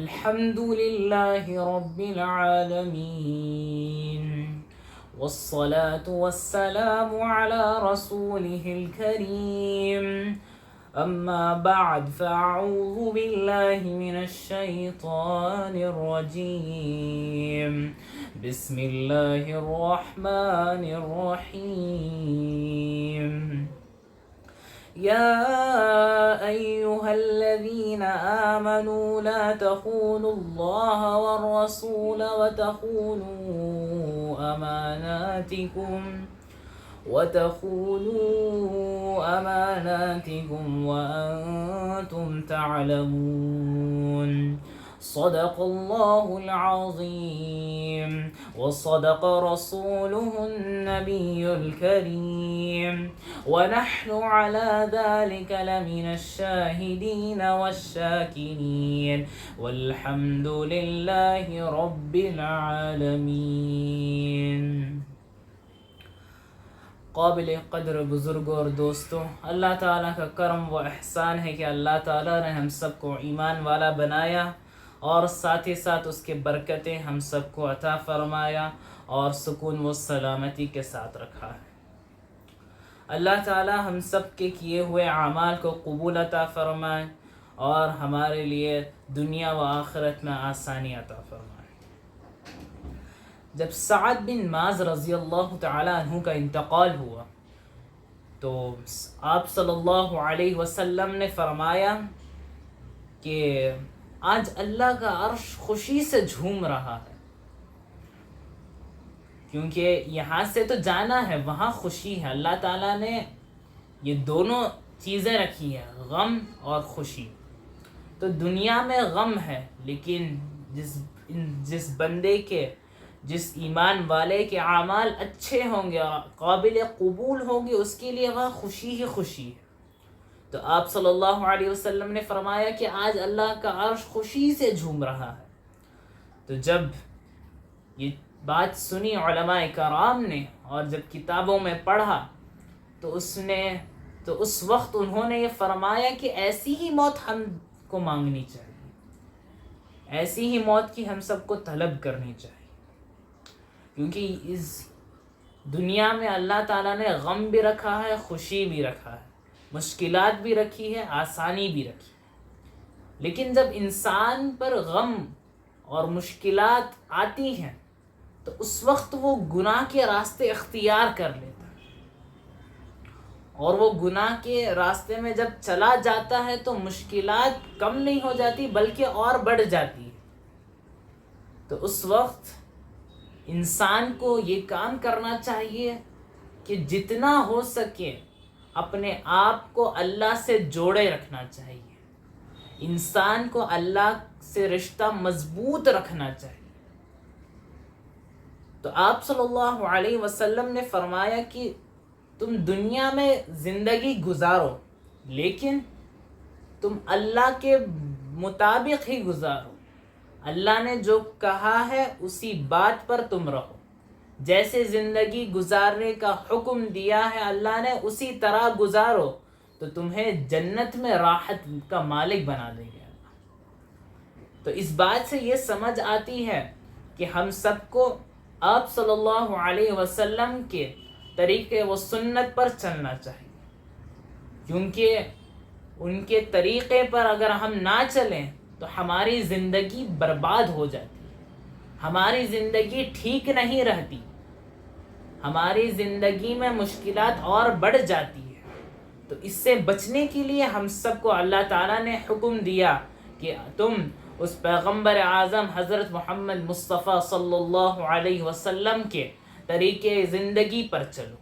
الحمد لله رب العالمين والصلاة والسلام على رسوله الكريم أما بعد فأعوذ بالله من الشيطان الرجيم بسم الله الرحمن الرحيم يا أيها الذين آمنوا لا تخونوا الله والرسول وتخونوا أماناتكم وأنتم تعلمون صدق الله العظيم وصدق رسوله النبي الكريم ونحن على ذلك لمن الشاهدين والشاكرين والحمد لله رب العالمين. قابل قدر بزرگوں اور دوستوں، اللہ تعالیٰ کا کرم و احسان ہے کہ اللہ تعالیٰ نے ہم سب کو ایمان والا بنایا اور ساتھ ہی ساتھ اس کے برکتیں ہم سب کو عطا فرمایا اور سکون و سلامتی کے ساتھ رکھا ہے. اللہ تعالیٰ ہم سب کے کیے ہوئے اعمال کو قبول عطا فرمائے اور ہمارے لیے دنیا و آخرت میں آسانی عطا فرمائے. جب سعد بن معاذ رضی اللہ تعالیٰ عنہ کا انتقال ہوا تو آپ صلی اللہ علیہ وسلم نے فرمایا کہ آج اللہ کا عرش خوشی سے جھوم رہا ہے، کیونکہ یہاں سے تو جانا ہے، وہاں خوشی ہے. اللہ تعالیٰ نے یہ دونوں چیزیں رکھی ہیں، غم اور خوشی. تو دنیا میں غم ہے، لیکن جس بندے کے، جس ایمان والے کے اعمال اچھے ہوں گے اور قابل قبول ہوں گے، اس کے لیے وہاں خوشی ہی خوشی ہے. تو آپ صلی اللہ علیہ وسلم نے فرمایا کہ آج اللہ کا عرش خوشی سے جھوم رہا ہے. تو جب یہ بات سنی علماء کرام نے اور جب کتابوں میں پڑھا تو اس وقت انہوں نے یہ فرمایا کہ ایسی ہی موت ہم کو مانگنی چاہیے، ایسی ہی موت کی ہم سب کو طلب کرنی چاہیے، کیونکہ اس دنیا میں اللہ تعالیٰ نے غم بھی رکھا ہے، خوشی بھی رکھا ہے، مشکلات بھی رکھی ہے، آسانی بھی رکھی ہے. لیکن جب انسان پر غم اور مشکلات آتی ہیں تو اس وقت وہ گناہ کے راستے اختیار کر لیتا ہے، اور وہ گناہ کے راستے میں جب چلا جاتا ہے تو مشکلات کم نہیں ہو جاتی بلکہ اور بڑھ جاتی ہے. تو اس وقت انسان کو یہ کام کرنا چاہیے کہ جتنا ہو سکے اپنے آپ کو اللہ سے جوڑے رکھنا چاہیے، انسان کو اللہ سے رشتہ مضبوط رکھنا چاہیے. تو آپ صلی اللہ علیہ وسلم نے فرمایا کہ تم دنیا میں زندگی گزارو لیکن تم اللہ کے مطابق ہی گزارو. اللہ نے جو کہا ہے اسی بات پر تم رہو، جیسے زندگی گزارنے کا حکم دیا ہے اللہ نے اسی طرح گزارو تو تمہیں جنت میں راحت کا مالک بنا دیں گے. تو اس بات سے یہ سمجھ آتی ہے کہ ہم سب کو آپ صلی اللہ علیہ وسلم کے طریقے و سنت پر چلنا چاہیے، کیونکہ ان کے طریقے پر اگر ہم نہ چلیں تو ہماری زندگی برباد ہو جاتی ہے، ہماری زندگی ٹھیک نہیں رہتی، ہماری زندگی میں مشکلات اور بڑھ جاتی ہے. تو اس سے بچنے کے لیے ہم سب کو اللہ تعالیٰ نے حکم دیا کہ تم اس پیغمبر اعظم حضرت محمد مصطفیٰ صلی اللہ علیہ وسلم کے طریقے زندگی پر چلو.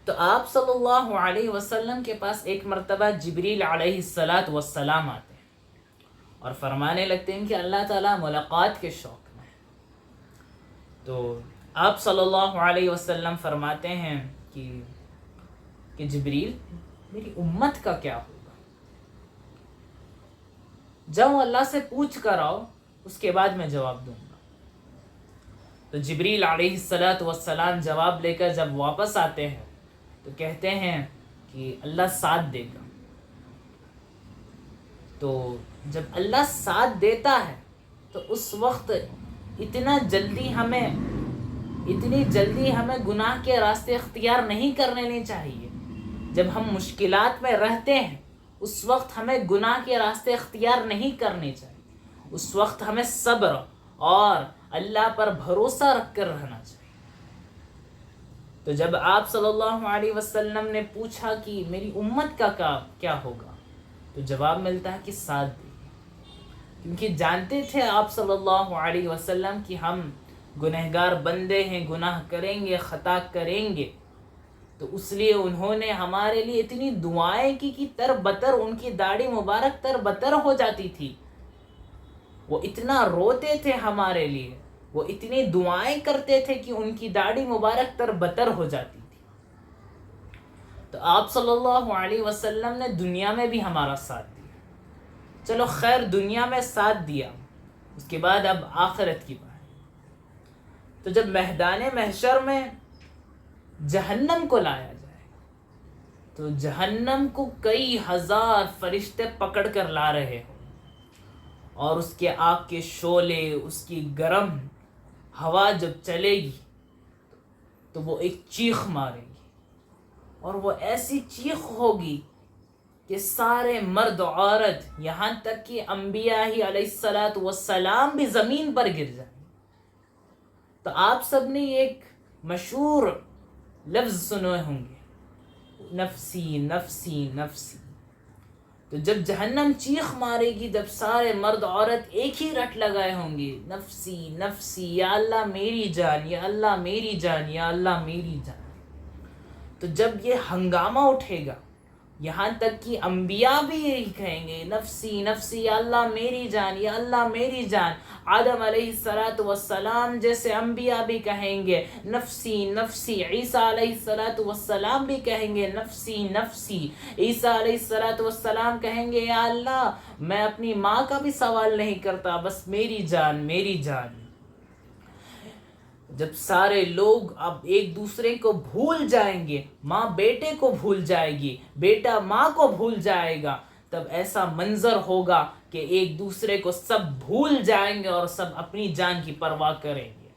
تو آپ صلی اللہ علیہ وسلم کے پاس ایک مرتبہ جبریل علیہ السلام آتے ہیں اور فرمانے لگتے ہیں کہ اللہ تعالیٰ ملاقات کے شوق میں ہے. تو آپ صلی اللہ علیہ وسلم فرماتے ہیں کہ جبریل میری امت کا کیا ہوگا، جاؤ اللہ سے پوچھ کر آؤ، اس کے بعد میں جواب دوں گا. تو جبریل علیہ السلام جواب لے کر جب واپس آتے ہیں تو کہتے ہیں کہ اللہ ساتھ دے گا. تو جب اللہ ساتھ دیتا ہے تو اس وقت اتنی جلدی ہمیں گناہ کے راستے اختیار نہیں کرنے چاہیے. جب ہم مشکلات میں رہتے ہیں اس وقت ہمیں گناہ کے راستے اختیار نہیں کرنے چاہیے. اس وقت ہمیں صبر اور اللہ پر بھروسہ رکھ کر رہنا چاہیے. تو جب آپ صلی اللہ علیہ وسلم نے پوچھا کہ میری امت کا کیا ہوگا، تو جواب ملتا ہے کہ ساتھ دیں. کیونکہ جانتے تھے آپ صلی اللہ علیہ وسلم کہ ہم گنہگار بندے ہیں، گناہ کریں گے، خطا کریں گے. تو اس لیے انہوں نے ہمارے لیے اتنی دعائیں کی کہ تر بتر ان کی داڑھی مبارک تر بتر ہو جاتی تھی. وہ اتنا روتے تھے ہمارے لیے، وہ اتنی دعائیں کرتے تھے کہ ان کی داڑھی مبارک تر بتر ہو جاتی تھی. تو آپ صلی اللہ علیہ وسلم نے دنیا میں بھی ہمارا ساتھ دیا. چلو خیر، دنیا میں ساتھ دیا، اس کے بعد اب آخرت کی بات. تو جب میدان محشر میں جہنم کو لایا جائے تو جہنم کو کئی ہزار فرشتے پکڑ کر لا رہے ہوں، اور اس کے آگ کے شعلے، اس کی گرم ہوا جب چلے گی تو وہ ایک چیخ مارے گی، اور وہ ایسی چیخ ہوگی کہ سارے مرد و عورت یہاں تک کہ انبیاء ہی علیہ السلام بھی زمین پر گر جائیں. تو آپ سب نے ایک مشہور لفظ سنے ہوں گے، نفسی نفسی نفسی. تو جب جہنم چیخ مارے گی، جب سارے مرد عورت ایک ہی رٹ لگائے ہوں گے، نفسی نفسی، یا اللہ میری جان، یا اللہ میری جان، یا اللہ میری جان. تو جب یہ ہنگامہ اٹھے گا، یہاں تک کہ انبیاء بھی یہی کہیں گے، نفسی نفسی، یا اللہ میری جان، یا اللہ میری جان. آدم علیہ السلام جیسے انبیاء بھی کہیں گے نفسی نفسی. عیسیٰ علیہ السلام بھی کہیں گے نفسی نفسی. عیسیٰ علیہ السلام کہیں گے یا اللہ میں اپنی ماں کا بھی سوال نہیں کرتا، بس میری جان میری جان. جب سارے لوگ اب ایک دوسرے کو بھول جائیں گے، ماں بیٹے کو بھول جائے گی، بیٹا ماں کو بھول جائے گا، تب ایسا منظر ہوگا کہ ایک دوسرے کو سب بھول جائیں گے اور سب اپنی جان کی پرواہ کریں گے.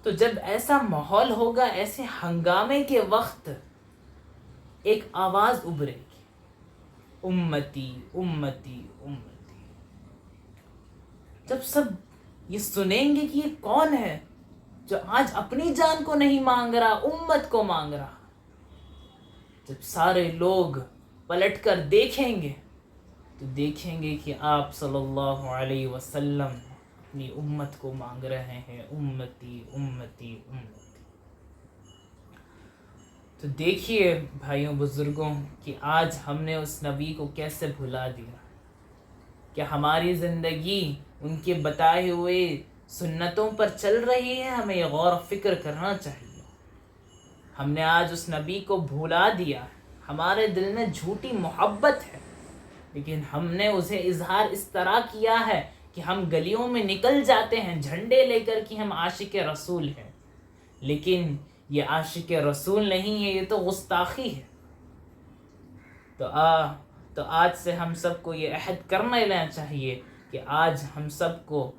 تو جب ایسا ماحول ہوگا، ایسے ہنگامے کے وقت ایک آواز ابھرے گی، امتی امتی امتی. جب سب یہ سنیں گے کہ یہ کون ہے جو آج اپنی جان کو نہیں مانگ رہا، امت کو مانگ رہا. جب سارے لوگ پلٹ کر دیکھیں گے تو دیکھیں گے کہ آپ صلی اللہ علیہ وسلم اپنی امت کو مانگ رہے ہیں، امتی امتی امتی. تو دیکھیے بھائیوں بزرگوں کہ آج ہم نے اس نبی کو کیسے بھلا دیا. کہ ہماری زندگی ان کے بتائے ہوئے سنتوں پر چل رہی ہے؟ ہمیں یہ غور و فکر کرنا چاہیے. ہم نے آج اس نبی کو بھلا دیا. ہمارے دل میں جھوٹی محبت ہے، لیکن ہم نے اسے اظہار اس طرح کیا ہے کہ ہم گلیوں میں نکل جاتے ہیں جھنڈے لے کر کہ ہم عاشق رسول ہیں. لیکن یہ عاشق رسول نہیں ہے، یہ تو گستاخی ہے. تو آج سے ہم سب کو یہ عہد کرنا لینا چاہیے کہ آج ہم سب کو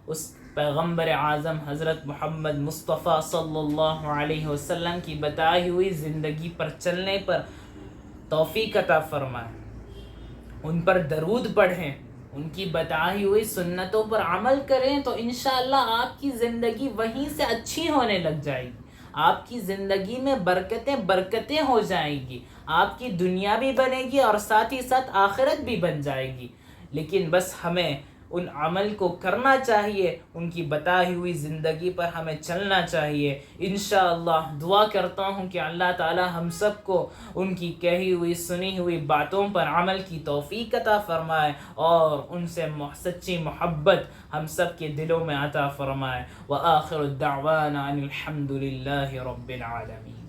اس پیغمبر اعظم حضرت محمد مصطفیٰ صلی اللہ علیہ وسلم کی بتائی ہوئی زندگی پر چلنے پر توفیق عطا فرمائے. ان پر درود پڑھیں، ان کی بتائی ہوئی سنتوں پر عمل کریں تو انشاءاللہ آپ کی زندگی وہیں سے اچھی ہونے لگ جائے گی. آپ کی زندگی میں برکتیں ہو جائیں گی. آپ کی دنیا بھی بنے گی اور ساتھ ہی ساتھ آخرت بھی بن جائے گی. لیکن بس ہمیں ان عمل کو کرنا چاہیے، ان کی بتائی ہوئی زندگی پر ہمیں چلنا چاہیے. انشاءاللہ دعا کرتا ہوں کہ اللہ تعالی ہم سب کو ان کی کہی ہوئی سنی ہوئی باتوں پر عمل کی توفیق عطا فرمائے اور ان سے سچی محبت ہم سب کے دلوں میں عطا فرمائے. وآخر الدعوانا ان الحمد للہ رب العالمین.